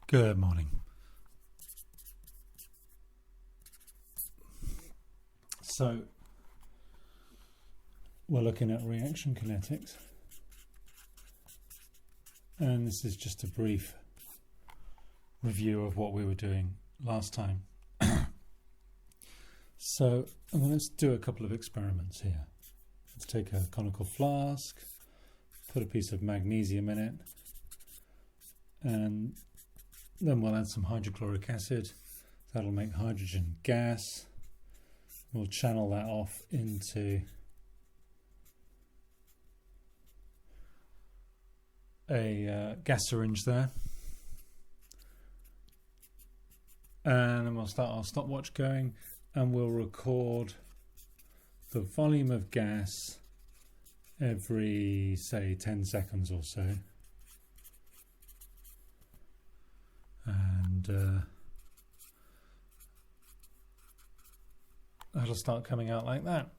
Good morning. So we're looking at reaction kinetics, and this is just a brief review of what we were doing last time. So I'm going to do a couple of experiments here. Let's take a conical flask, put a piece of magnesium in it, and then we'll add some hydrochloric acid. That'll make hydrogen gas. We'll channel that off into a gas syringe there. And then we'll start our stopwatch going, and we'll record the volume of gas every, say, 10 seconds or so. And that'll start coming out like that.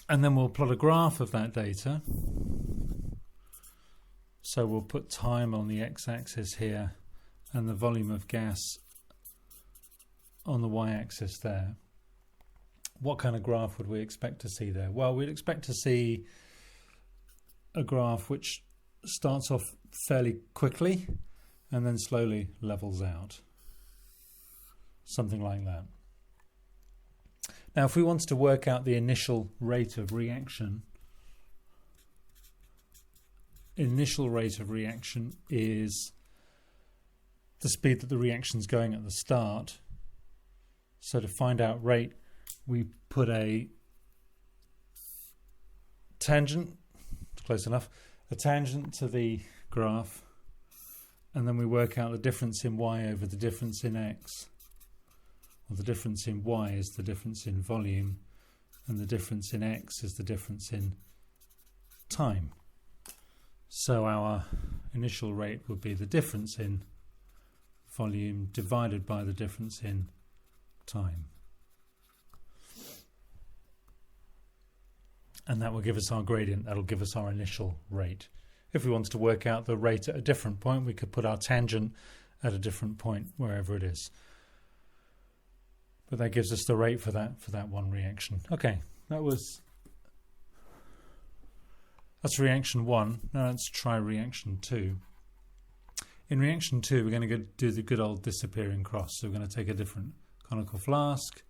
And then we'll plot a graph of that data. So we'll put time on the x-axis here and the volume of gas on the y-axis there. What kind of graph would we expect to see there? Well, we'd expect to see a graph which starts off fairly quickly and then slowly levels out. Something like that. Now, if we wanted to work out the initial rate of reaction, is the speed that the reaction's going at the start. So to find out rate, we put a tangent, close enough, a tangent to the graph, and then we work out the difference in y over the difference in x. Well, the difference in y is the difference in volume, and the difference in x is the difference in time. So our initial rate would be the difference in volume divided by the difference in time. And that will give us our gradient, that'll give us our initial rate. If we wanted to work out the rate at a different point, we could put our tangent at a different point, wherever it is. But that gives us the rate for that one reaction. Okay, that's reaction 1. Now let's try reaction 2. In reaction 2, we're going to do the good old disappearing cross. So we're going to take a different conical flask.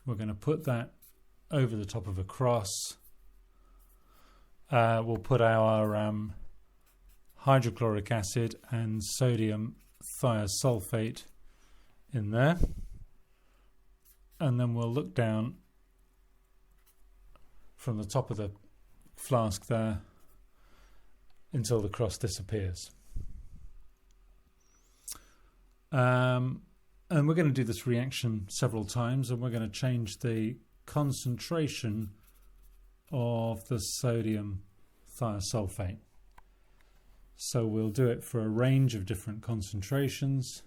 We're going to put that over the top of a cross. We'll put our hydrochloric acid and sodium thiosulfate in there. And then we'll look down from the top of the flask there until the cross disappears. And we're going to do this reaction several times, and we're going to change the concentration of the sodium thiosulfate. So we'll do it for a range of different concentrations,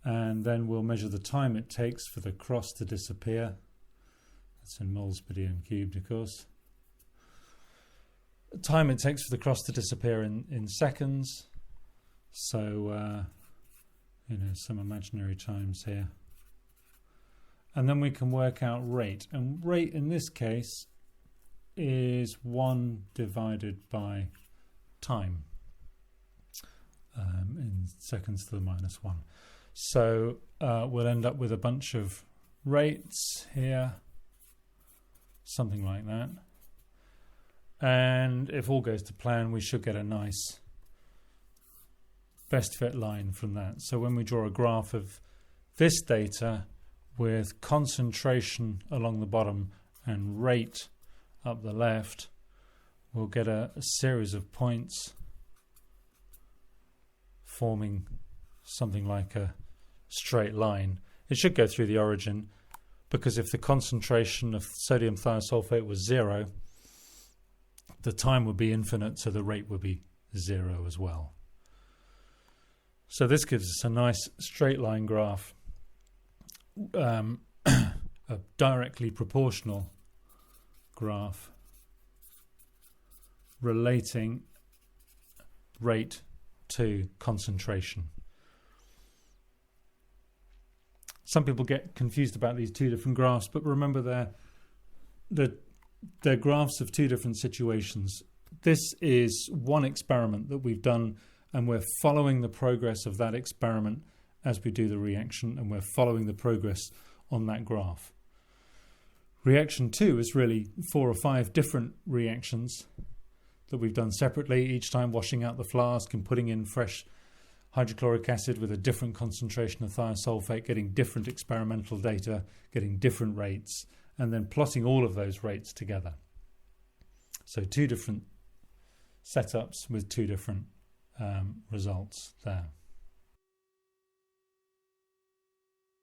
and then we'll measure the time it takes for the cross to disappear. That's in moles per dm cubed, of course. The time it takes for the cross to disappear in seconds. So, some imaginary times here. And then we can work out rate. And rate in this case is 1 divided by time in seconds to the minus 1. So we'll end up with a bunch of rates here, something like that. And if all goes to plan, we should get a nice best fit line from that. So when we draw a graph of this data with concentration along the bottom and rate up the left, we'll get a series of points forming something like a straight line. It should go through the origin, because if the concentration of sodium thiosulfate was 0, the time would be infinite, so the rate would be 0 as well. So this gives us a nice straight line graph, a directly proportional graph relating rate to concentration. Some people get confused about these two different graphs, but remember they're graphs of two different situations. This is one experiment that we've done, and we're following the progress of that experiment as we do the reaction, and we're following the progress on that graph. Reaction 2 is really 4 or 5 different reactions that we've done separately, each time washing out the flask and putting in fresh hydrochloric acid with a different concentration of thiosulfate, getting different experimental data, getting different rates, and then plotting all of those rates together. So 2 different setups with 2 different results there.